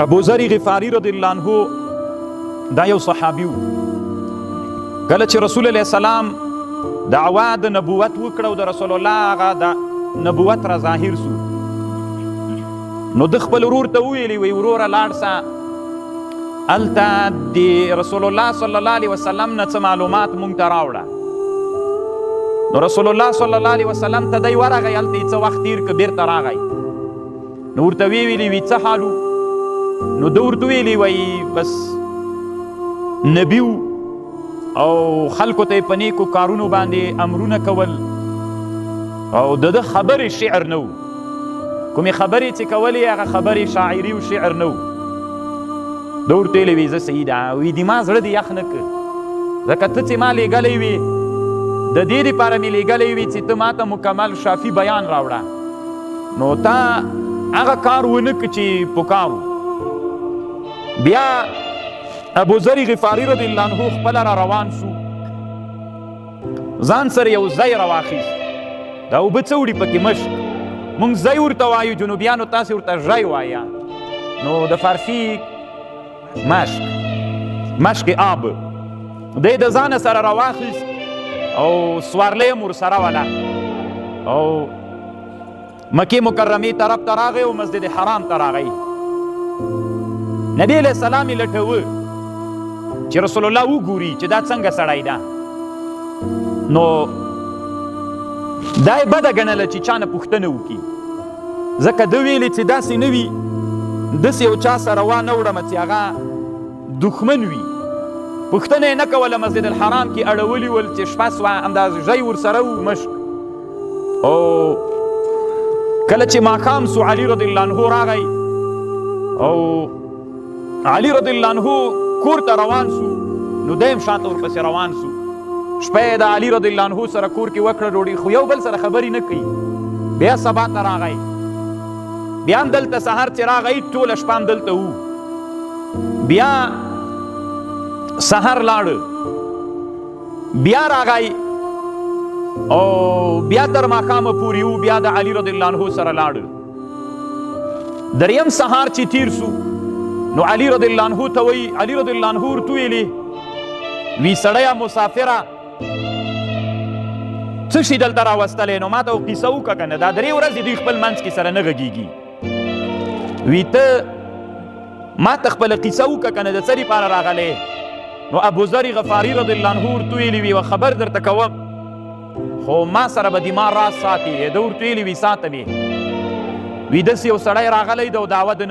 ابو ذر غفاری رضی الله عنه دا یو صحابي و. کله چې رسول الله سلام دعوا د نبوت وکړه او د رسول الله هغه د نبوت را ظاهر سو، نو د خپل ورور ته ویلي وی وروره لاړ سه هلته د رسول الله صلی الله علیه وسلم نه څه معلومات مونږ ته راوړه. نو رسول الله صلی الله علیه وسلم ته دی ورغی، هلته یې څه وخت تیر که بیرته راغی. نو ورته ویلي وی څه حال و؟ نو ده ورته ویلي وی بس نبي او خلکو ته یې په نیکو کارونو باندې امرونه کول او د ده خبرې شعر نه و، کومې خبرې چې کولې هغه خبرې شاعري او شعر نه و. ده ورته ویلي وی زه سیده وی د ما زړه دې یخ نه که، ځکه ته چې ما لیږلی وي د دې دپاره مې لیږلی وي چې ته ما ته مکمل شافي بیان راوړه، نو تا هغه کار ونه که چې پکار و. بیا ابو ذر غفاری رضی الله عنه خپل را روان سو، ځان سره یو ځای راواخیست. دا اوبه څه وړي پکې مشک، موږ ځای ورته وایو، جنوبیانو تاسې ورته ژی وایه، نو د فارسي مشک آب. دی د ځانه سره راواخیست او سوارلی هم ورسره وله او مکې مکرمې طرف ته راغی او مسجد حرام ته راغی. نبی علیہ السلام یې لټوه چې رسول الله وګوري چې دا څنګه سړی ده. نو دا یې بده ګڼله چې چا نه پوښتنه وکړي، ځکه ده ویلې چې داسې نه وي داسې یو چا سره وانه وړمه چې هغه دښمن وي. پوښتنه یې نه کوله، مسجد الحرام کې اړولي ول چې شپه سوه همداسې ژی ورسره و مشک. او کله چې ماښام سو علي رضی الله عنه راغی او علي رضی الله عنه کور ته روان سو، نو دی هم شاته ورپسې روان سو. شپه یې د علي رضی الله عنه سره کور کې وکړه ډوډۍ، خو یو بل سره خبرې نه کوي. بیا سبا ته راغی، بیا هم دلته سهار چې راغی ټوله شپه هم دلته وو. بیا سهار لاړه، بیا راغی او بیا تر ماښامه پورې وو، بیا د علي رضی الله عنه سره لاړه. دریم سهار چې تیر سو، نو علي رضی الله عنه ته وایي، علي رضی الله عنه ورته ویلې وی سړیه مسافره څه شي دلته راوستلی، نو ما ته قیصه وکړه که نه، دا 3 ورځې دوی خپل منځ کې سره نه غږېږي. وی ته ما ته خپله قیصه وکړه که نه، د څه دپاره راغلی؟ نو ابو ذر غفاري رضی الله عنه ورته ویلي وي خبر درته کوم، خو ما سره به دې ما راز ساتي. ده ورته ویلي وي ساته مې، وی داسې یو سړی راغلی ده او دعوه د